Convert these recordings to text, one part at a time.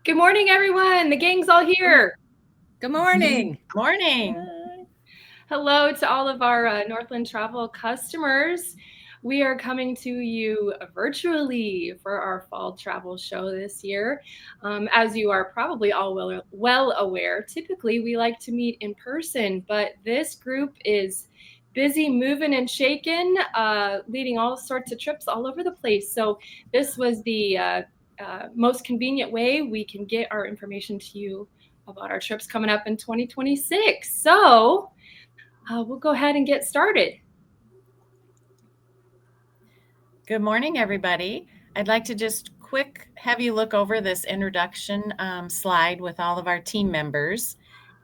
Good morning, everyone. The gang's all here. Good morning. Morning. Hello to all of our Northland travel customers. We are coming to you virtually for our fall travel show this year. As you are probably all well aware, typically we like to meet in person, but this group is busy moving and shaking, leading all sorts of trips all over the place. So this was the most convenient way we can get our information to you about our trips coming up in 2026. So we'll go ahead and get started. Good morning, everybody. I'd like to just have you look over this introduction slide with all of our team members.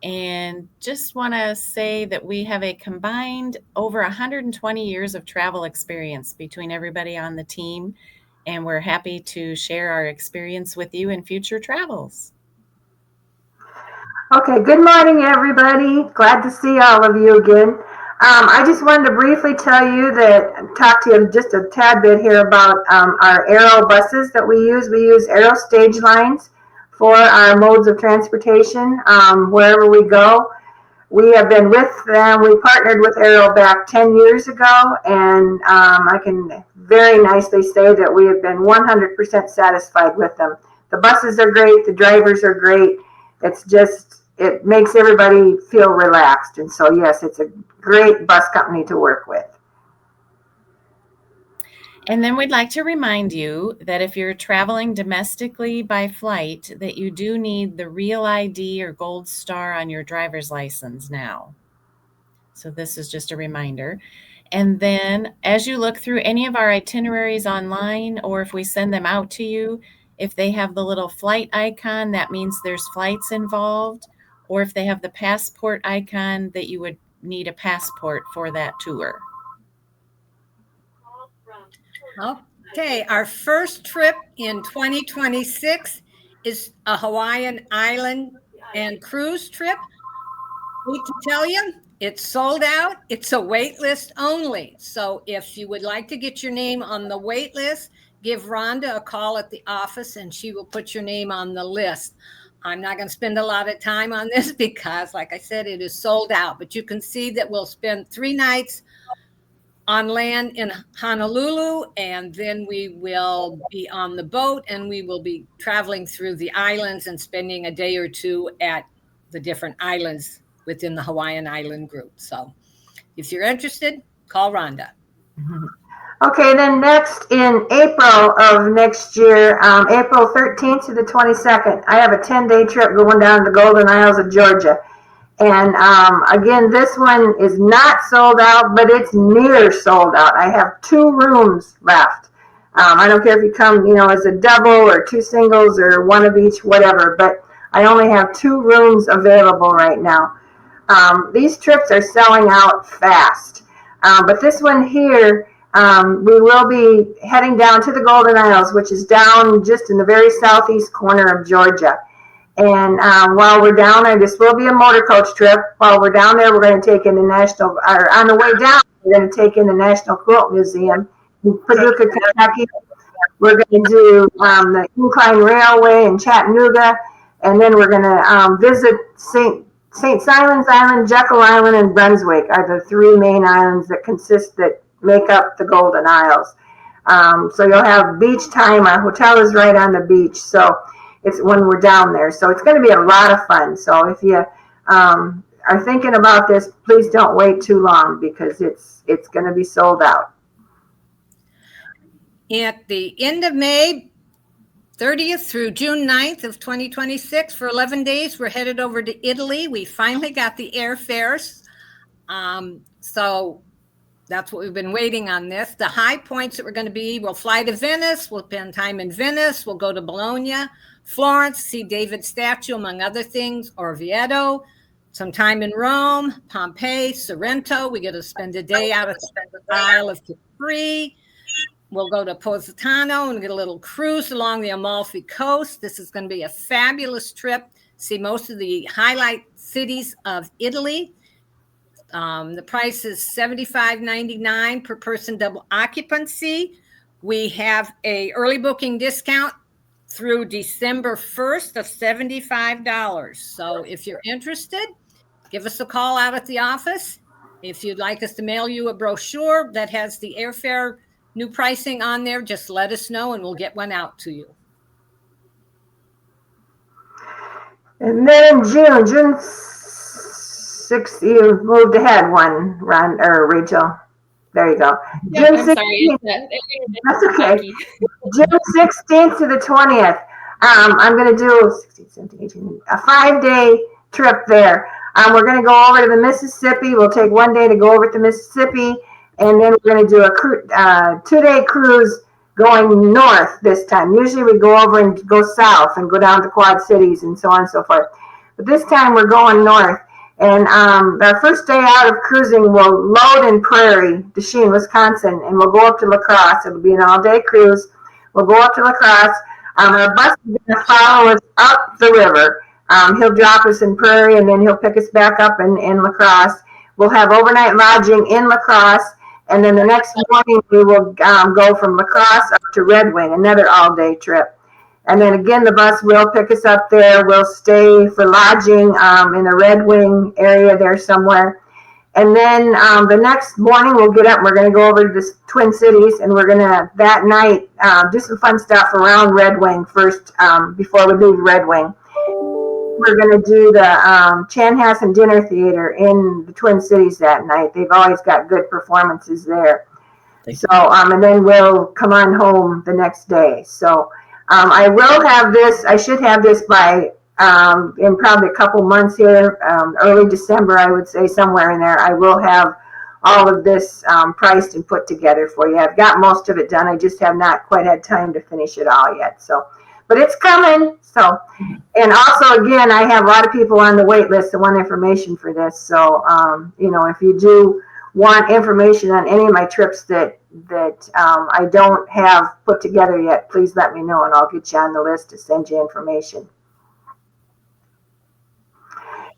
And just want to say that we have a combined over 120 years of travel experience between everybody on the team. And we're happy to share our experience with you in future travels. Okay, good morning, everybody. Glad to see all of you again. I just wanted to briefly talk to you just a tad bit here about our Aero buses that we use. We use Aero stage lines for our modes of transportation wherever we go. We have been with them. We partnered with Aero back 10 years ago, and I can very nicely say that we have been 100% satisfied with them. The buses are great. The drivers are great. It makes everybody feel relaxed. And so, yes, it's a great bus company to work with. And then we'd like to remind you that if you're traveling domestically by flight, that you do need the real ID or gold star on your driver's license now. So this is just a reminder. And then as you look through any of our itineraries online, or if we send them out to you, if they have the little flight icon, that means there's flights involved. Or if they have the passport icon, that you would need a passport for that tour. Okay, our first trip in 2026 is a Hawaiian island and cruise trip. I need to tell you, it's sold out. It's a wait list only. So if you would like to get your name on the wait list, give Rhonda a call at the office and she will put your name on the list. I'm not going to spend a lot of time on this because, like I said, it is sold out. But you can see that we'll spend 3 nights on land in Honolulu, and then we will be on the boat and we will be traveling through the islands and spending a day or 2 at the different islands within the Hawaiian Island group. So if you're interested, call Rhonda. Okay, then next in April of next year, April 13th to the 22nd, I have a 10-day trip going down to the Golden Isles of Georgia. And again, this one is not sold out, but it's near sold out. I have 2 rooms left. I don't care if you come, as a double or 2 singles or 1 of each, whatever, but I only have 2 rooms available right now. These trips are selling out fast. But this one here, we will be heading down to the Golden Isles, which is down just in the very southeast corner of Georgia. And while we're down there, this will be a motor coach trip. While we're down there, we're going to take in on the way down, we're going to take in the National Quilt Museum in Paducah, Kentucky. We're going to do the Incline Railway in Chattanooga. And then we're going to visit St. Simon's Island, Jekyll Island, and Brunswick are the 3 main islands that make up the Golden Isles. So you'll have beach time. Our hotel is right on the beach, so it's when we're down there. So it's going to be a lot of fun. So if you are thinking about this, please don't wait too long because it's going to be sold out. At the end of May 30th through June 9th of 2026, for 11 days, we're headed over to Italy. We finally got the airfares. So that's what we've been waiting on this. The high points that we're going to be, we'll fly to Venice. We'll spend time in Venice. We'll go to Bologna, Florence, see David's statue, among other things, Orvieto, some time in Rome, Pompeii, Sorrento. We get to spend a day out of the Isle of Capri. We'll go to Positano and get a little cruise along the Amalfi Coast. This is going to be a fabulous trip. See most of the highlight cities of Italy. The price is $75.99 per person, double occupancy. We have a early booking discount through December 1st of $75. So if you're interested, give us a call out at the office. If you'd like us to mail you a brochure that has the airfare new pricing on there, just let us know and we'll get one out to you. And then in June 6th, you moved ahead one, Ron or Rachel. There you go. Yeah, June I'm 16th. sorry. That's okay. June 16th to the 20th. I'm going to do 16, 17, 18, a 5-day trip there. We're going to go over to the Mississippi. We'll take one day to go over to Mississippi, and then we're going to do a 2-day cruise going north this time. Usually we go over and go south and go down to Quad Cities and so on and so forth. But this time we're going north. And our first day out of cruising, we'll load in Prairie, Desheen, Wisconsin, and we'll go up to La Crosse. It'll be an all-day cruise. We'll go up to La Crosse. Our bus is going to follow us up the river. He'll drop us in Prairie, and then he'll pick us back up in La Crosse. We'll have overnight lodging in La Crosse, and then the next morning we will go from La Crosse up to Red Wing, another all-day trip. And then again, the bus will pick us up there. We'll stay for lodging in a Red Wing area there somewhere. And then the next morning we'll get up and we're going to go over to the Twin Cities, and we're going to, that night, do some fun stuff around Red Wing first before we leave Red Wing. We're going to do the Chanhassen Dinner Theater in the Twin Cities that night. They've always got good performances there. So, and then we'll come on home the next day. So, I will have this, I should have this by, in probably a couple months here, early December, I would say, somewhere in there. I will have all of this priced and put together for you. I've got most of it done. I just have not quite had time to finish it all yet. So, but it's coming. So, and also, again, I have a lot of people on the wait list that want information for this. So, you know, if you do want information on any of my trips that I don't have put together yet, please let me know and I'll get you on the list to send you information.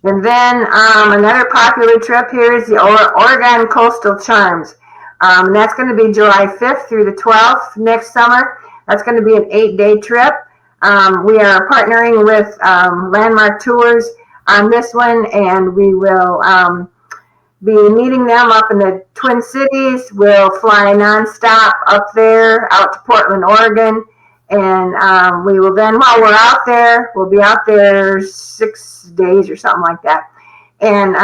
And then another popular trip here is the Oregon Coastal Charms. That's going to be July 5th through the 12th next summer. That's going to be an 8-day trip. We are partnering with Landmark Tours on this one, and we will be meeting them up in the Twin Cities. We'll fly nonstop up there out to Portland, Oregon. And we will then, while we're out there, we'll be out there 6 days or something like that. And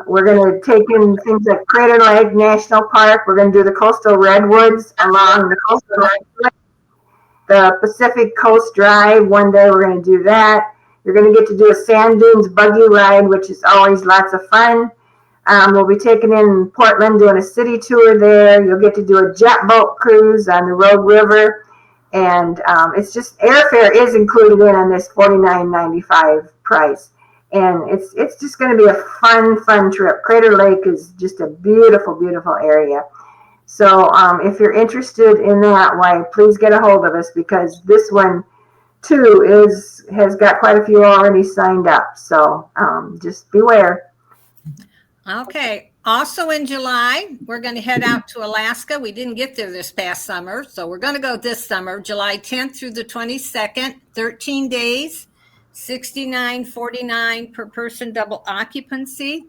we're going to take in things like Crater Lake National Park. We're going to do the coastal redwoods along the coastal redwoods. The Pacific Coast Drive, one day we're going to do that. You're going to get to do a sand dunes buggy ride, which is always lots of fun. We'll be taking in Portland, doing a city tour there. You'll get to do a jet boat cruise on the Rogue River. And it's just, airfare is included in on this $49.95 price. And it's just going to be a fun trip. Crater Lake is just a beautiful, beautiful area. So if you're interested in that, why, please get a hold of us, because this one, too, has got quite a few already signed up. So just beware. Okay. Also in July, we're going to head out to Alaska. We didn't get there this past summer, so we're going to go this summer, July 10th through the 22nd, 13 days, $69.49 per person, double occupancy.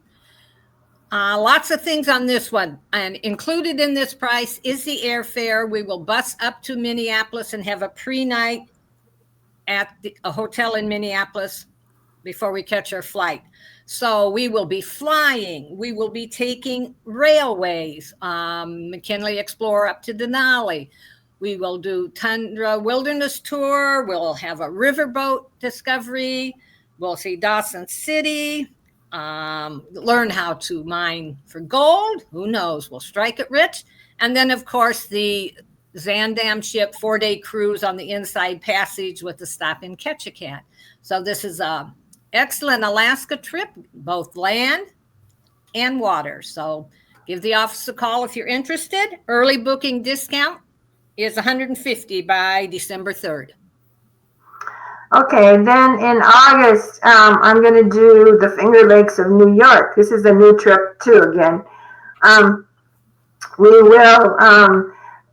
Lots of things on this one. And included in this price is the airfare. We will bus up to Minneapolis and have a pre-night at a hotel in Minneapolis before we catch our flight. So we will be flying. We will be taking railways, McKinley Explorer up to Denali. We will do Tundra Wilderness Tour. We'll have a riverboat discovery. We'll see Dawson City, learn how to mine for gold. Who knows? We'll strike it rich. And then, of course, the Zandam ship 4-day cruise on the Inside Passage with a stop in Ketchikan. So this is a excellent Alaska trip, both land and water. So give the office a call if you're interested. Early booking discount is $150 by December 3rd. Okay, then in August, I'm going to do the Finger Lakes of New York. This is a new trip, too, again. We will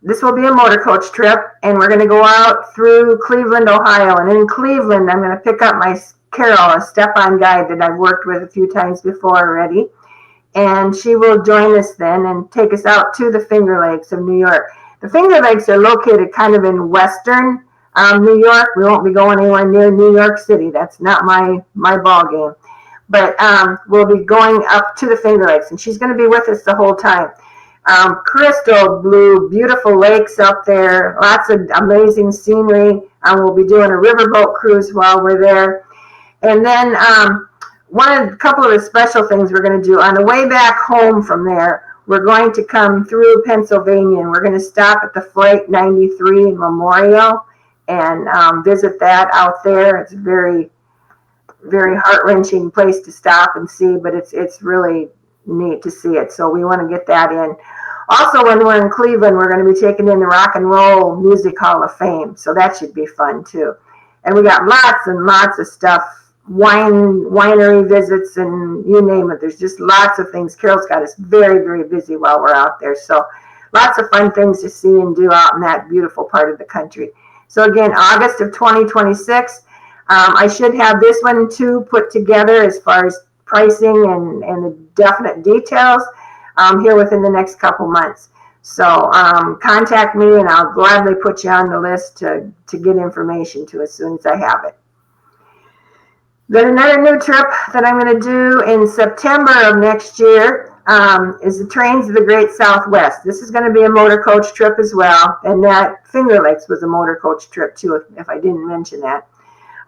this will be a motor coach trip, and we're going to go out through Cleveland, Ohio. And in Cleveland, I'm going to pick up my Carol, a step-on guide that I've worked with a few times before already. And she will join us then and take us out to the Finger Lakes of New York. The Finger Lakes are located kind of in western New York. We won't be going anywhere near New York City. That's not my ball game. But we'll be going up to the Finger Lakes, and she's going to be with us the whole time. Crystal blue, beautiful lakes up there, lots of amazing scenery. We'll be doing a riverboat cruise while we're there. And then a couple of the special things we're going to do on the way back home from there, we're going to come through Pennsylvania, and we're going to stop at the Flight 93 Memorial and visit that out there. It's a very, very heart-wrenching place to stop and see, but it's really neat to see it. So we want to get that in. Also, when we're in Cleveland, we're going to be taking in the Rock and Roll Music Hall of Fame. So that should be fun too. And we got lots and lots of stuff, winery visits, and you name it. There's just lots of things. Carol's got us very, very busy while we're out there. So lots of fun things to see and do out in that beautiful part of the country. So again, August of 2026. I should have this one too put together as far as pricing and the definite details here within the next couple months. So contact me, and I'll gladly put you on the list to get information to as soon as I have it. Then another new trip that I'm going to do in September of next year is the Trains of the Great Southwest. This is going to be a motor coach trip as well, and that Finger Lakes was a motor coach trip too, if I didn't mention that.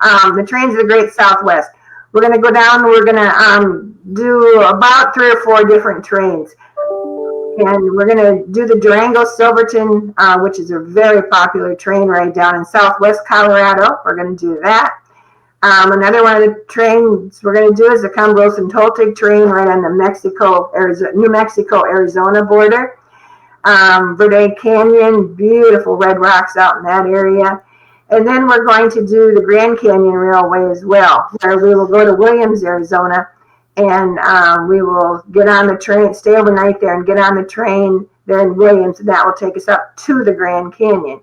The Trains of the Great Southwest. We're going to go down, we're going to do about 3 or 4 different trains. And we're going to do the Durango-Silverton, which is a very popular train ride down in southwest Colorado. We're going to do that. Another one of the trains we're going to do is the Cumbros and Toltec train right on the New Mexico-Arizona border. Verde Canyon, beautiful red rocks out in that area. And then we're going to do the Grand Canyon Railway as well, where we will go to Williams, Arizona, and we will get on the train, stay overnight there, and get on the train there in Williams, and that will take us up to the Grand Canyon.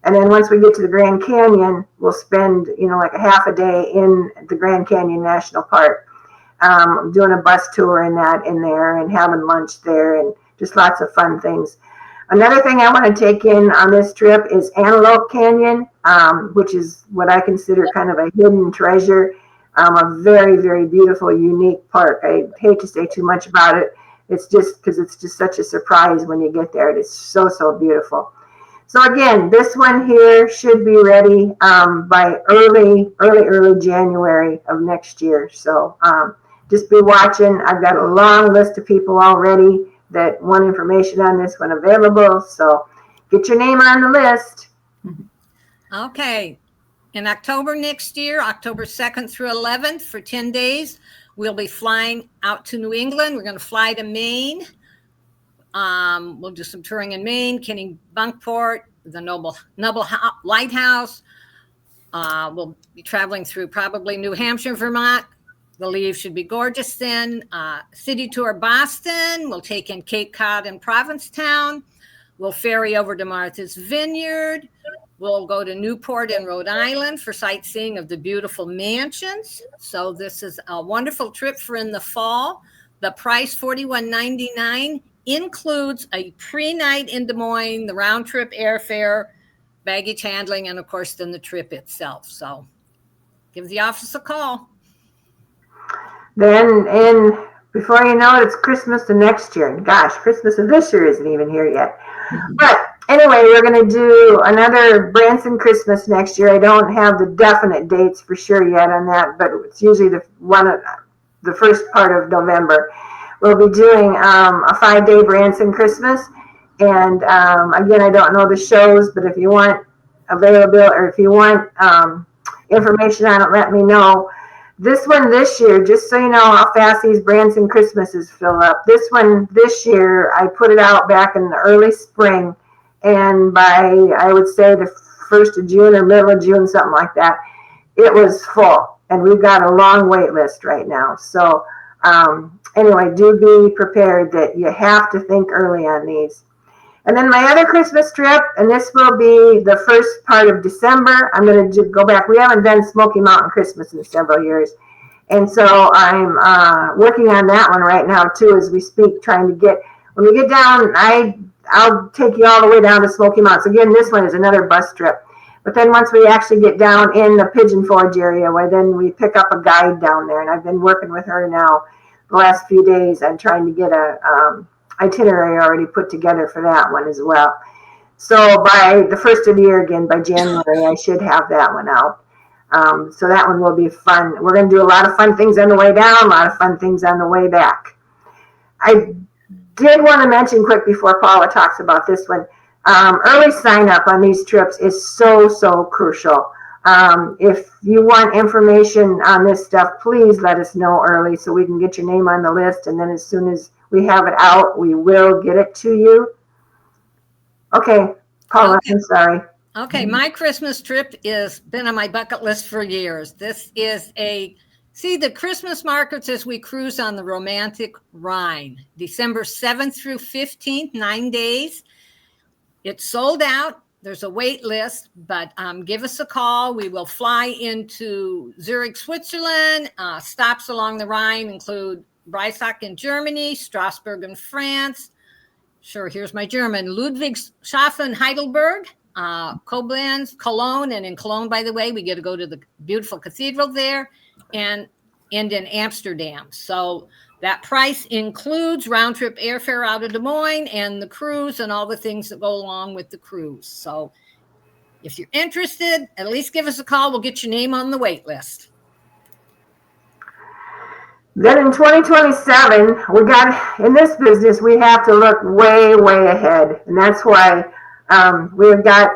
And then once we get to the Grand Canyon, we'll spend, like a half a day in the Grand Canyon National Park, doing a bus tour in there and having lunch there, and just lots of fun things. Another thing I want to take in on this trip is Antelope Canyon, which is what I consider kind of a hidden treasure, a very, very beautiful, unique park. I hate to say too much about it. It's just because it's just such a surprise when you get there. It is so, so beautiful. So again, this one here should be ready by early January of next year. So just be watching. I've got a long list of people already that want information on this one available. So get your name on the list. Okay. In October next year, October 2nd through 11th for 10 days, we'll be flying out to New England. We're going to fly to Maine. We'll do some touring in Maine, Kennebunkport, the Noble Lighthouse. We'll be traveling through probably New Hampshire, Vermont. The leaves should be gorgeous then. City tour Boston. We'll take in Cape Cod and Provincetown. We'll ferry over to Martha's Vineyard. We'll go to Newport in Rhode Island for sightseeing of the beautiful mansions. So this is a wonderful trip for in the fall. The price, $41.99, includes a pre-night in Des Moines, the round trip airfare, baggage handling, and of course then the trip itself. So give the office a call. Then, before you know it, it's Christmas the next year. Gosh, Christmas of this year isn't even here yet. But anyway, we're going to do another Branson Christmas next year. I don't have the definite dates for sure yet on that, but it's usually the first part of November. We'll be doing a 5-day Branson Christmas. And again, I don't know the shows, but if you want availability or if you want information on it, let me know. This one this year, just so you know how fast these Branson Christmases fill up, this one this year, I put it out back in the early spring, and by, I would say, the 1st of June or middle of June, something like that, it was full, and we've got a long wait list right now. So anyway, do be prepared that you have to think early on these. And then my other Christmas trip, and this will be the first part of December. I'm going to go back. We haven't done Smoky Mountain Christmas in several years. And so I'm working on that one right now, too, as we speak, trying to get, when we get down, I'll take you all the way down to Smoky Mountains. Again, this one is another bus trip. But then once we actually get down in the Pigeon Forge area, where then we pick up a guide down there. And I've been working with her now the last few days. I'm trying to get a itinerary already put together for that one as well. So by the first of the year, again, by January, I should have that one out. So that one will be fun. We're going to do a lot of fun things on the way down, a lot of fun things on the way back. I did want to mention quick before Paula talks about this one. Early sign up on these trips is so, so crucial. If you want information on this stuff, please let us know early so we can get your name on the list. And then as soon as we have it out, we will get it to you. Okay, Paula, Okay. I'm sorry. Okay, my Christmas trip has been on my bucket list for years. This is see the Christmas markets as we cruise on the romantic Rhine, December 7th through 15th, 9 days. It's sold out. There's a wait list, but give us a call. We will fly into Zurich, Switzerland. Stops along the Rhine include Breisach in Germany, Strasbourg in France. Sure, here's my German. Ludwigshafen, Heidelberg, Koblenz, Cologne. And in Cologne, by the way, we get to go to the beautiful cathedral there and in Amsterdam. So that price includes round trip airfare out of Des Moines and the cruise and all the things that go along with the cruise. So if you're interested, at least give us a call. We'll get your name on the wait list. Then in 2027, we got, in this business, we have to look way, way ahead. And that's why we've got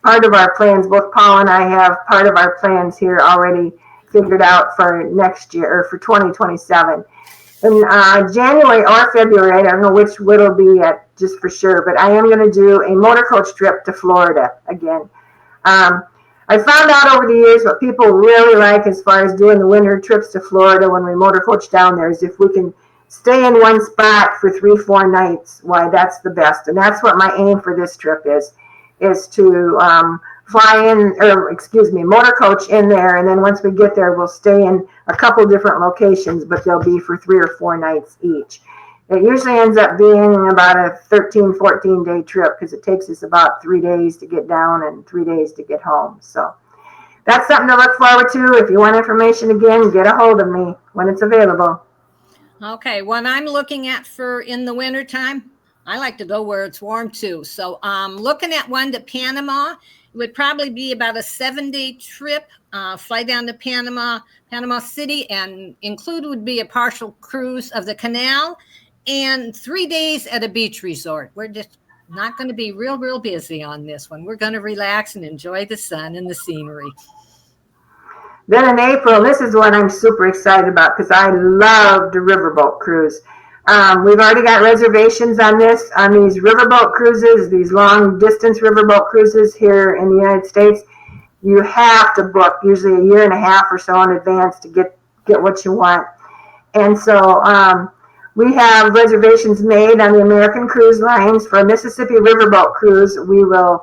part of our plans, both Paul and I have part of our plans here already figured out for next year, or for 2027. In January or February, I don't know which it'll be at just for sure, but I am going to do a motor coach trip to Florida again. I found out over the years what people really like as far as doing the winter trips to Florida when we motor coach down there is if we can stay in one spot for 3-4 nights, why that's the best. And that's what my aim for this trip is to motor coach in there. And then once we get there, we'll stay in a couple different locations, but they'll be for 3 or 4 nights each. It usually ends up being about a 13, 14-day trip because it takes us about 3 days to get down and 3 days to get home. So that's something to look forward to. If you want information again, get a hold of me when it's available. Okay, what I'm looking at for in the wintertime, I like to go where it's warm too. So looking at one to Panama. It would probably be about a 7-day trip, fly down to Panama City, and included would be a partial cruise of the canal and 3 days at a beach resort. We're just not going to be real busy on this one. We're going to relax and enjoy the sun and the scenery. Then in April, this is what I'm super excited about because I love the riverboat cruise. We've already got reservations on these riverboat cruises, these long distance riverboat cruises here in the United States. You have to book usually a year and a half or so in advance to get what you want. And so we have reservations made on the American Cruise Lines for a Mississippi riverboat cruise. We will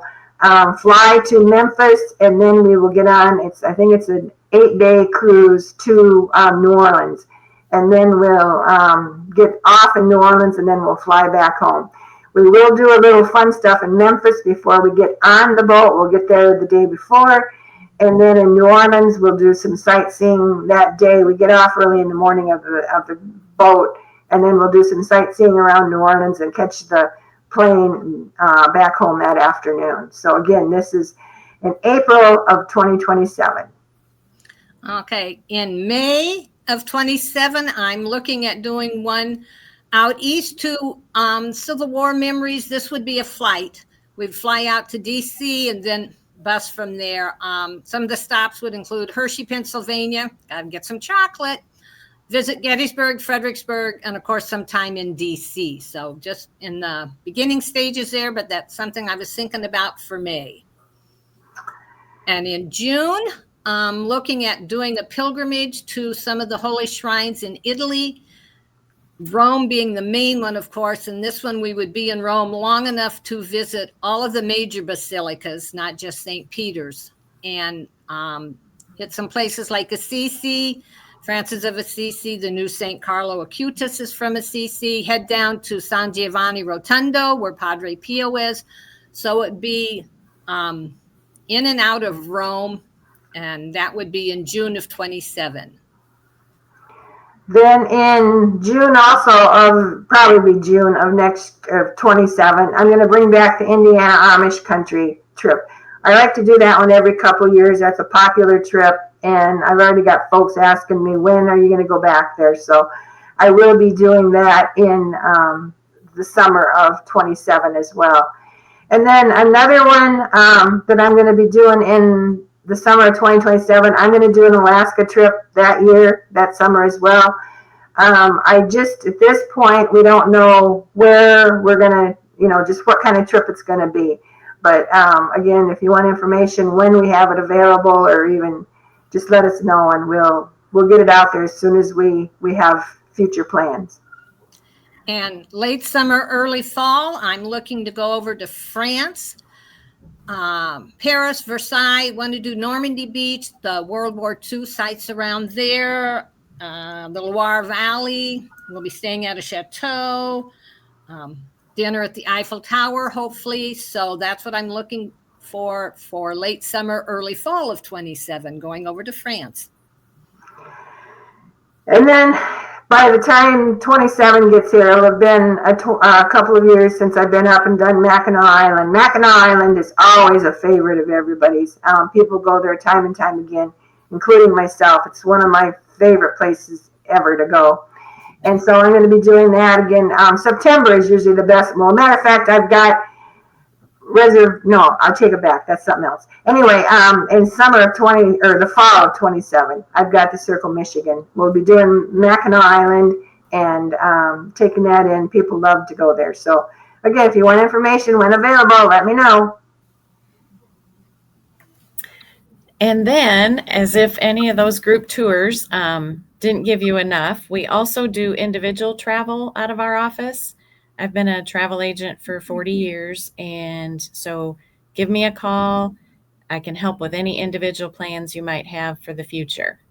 fly to Memphis and then we will get on. I think it's an 8-day cruise to New Orleans. And then we'll get off in New Orleans and then we'll fly back home. We will do a little fun stuff in Memphis before we get on the boat. We'll get there the day before. And then in New Orleans, we'll do some sightseeing that day. We get off early in the morning of the boat. And then we'll do some sightseeing around New Orleans and catch the plane back home that afternoon. So again, this is in April of 2027. Okay, in May of 27, I'm looking at doing one out east to Civil War memories. This would be a flight. We'd fly out to DC and then bus from there. Some of the stops would include Hershey, Pennsylvania. Gotta get some chocolate. Visit Gettysburg, Fredericksburg, and of course some time in DC. So just in the beginning stages there, but that's something I was thinking about for May. And in June, looking at doing a pilgrimage to some of the holy shrines in Italy. Rome being the main one, of course, and this one we would be in Rome long enough to visit all of the major basilicas, not just St. Peter's, and hit some places like Assisi, Francis of Assisi, the new St. Carlo Acutis is from Assisi, head down to San Giovanni Rotondo, where Padre Pio is. So it'd be in and out of Rome, and that would be in June of 27. Then in June also of probably June of 27, I'm going to bring back the Indiana Amish country trip. I like to do that one every couple years. That's a popular trip, and I've already got folks asking me, when are you going to go back there? So I will be doing that in the summer of 27 as well. And then another one that I'm going to be doing in the summer of 2027, I'm going to do an Alaska trip that summer as well. At this point, we don't know where we're going to, just what kind of trip it's going to be. But again, if you want information when we have it available, or even just let us know, and we'll get it out there as soon as we have future plans. And late summer, early fall, I'm looking to go over to France, Paris, Versailles. Want to do Normandy Beach, the World War II sites around there, the Loire Valley. We'll be staying at a chateau, dinner at the Eiffel Tower, hopefully. So that's what I'm looking for late summer, early fall of 27, going over to France. And then by the time 27 gets here, it'll have been a couple of years since I've been up and done Mackinac Island. Mackinac Island is always a favorite of everybody's. People go there time and time again, including myself. It's one of my favorite places ever to go. And so I'm going to be doing that again. September is usually the best. Well, matter of fact, I've got I'll take it back. That's something else. Anyway, in summer of the fall of 27, I've got the Circle Michigan. We'll be doing Mackinac Island and taking that in. People love to go there. So again, if you want information when available, let me know. And then, as if any of those group tours didn't give you enough, we also do individual travel out of our office. I've been a travel agent for 40 years, and so give me a call. I can help with any individual plans you might have for the future.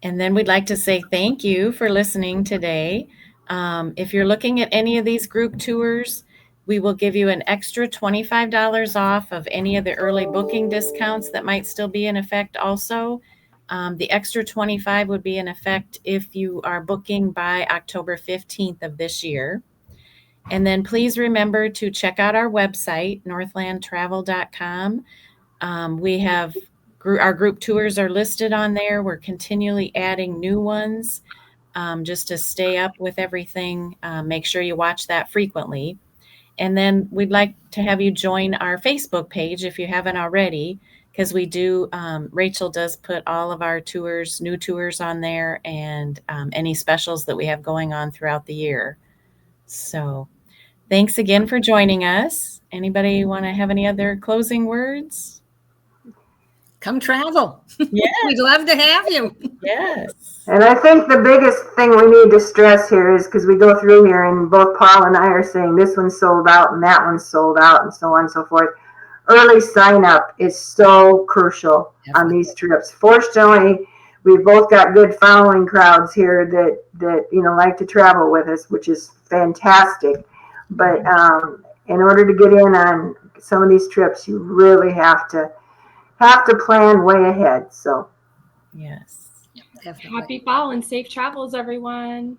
And then we'd like to say thank you for listening today. If you're looking at any of these group tours, we will give you an extra $25 off of any of the early booking discounts that might still be in effect also. The extra 25 would be in effect if you are booking by October 15th of this year. And then please remember to check out our website, northlandtravel.com. We have our group tours are listed on there. We're continually adding new ones just to stay up with everything. Make sure you watch that frequently. And then we'd like to have you join our Facebook page if you haven't already, because we do, Rachel does put all of our tours, new tours on there, and any specials that we have going on throughout the year. So thanks again for joining us. Anybody want to have any other closing words? Come travel. Yes. We'd love to have you. Yes. And I think the biggest thing we need to stress here is, because we go through here and both Paul and I are saying this one's sold out and that one's sold out and so on and so forth. Early sign up is so crucial on these trips. Fortunately, we've both got good following crowds here that like to travel with us, which is fantastic. But in order to get in on some of these trips, you really have to plan way ahead. So yes. Definitely. Happy fall and safe travels, everyone.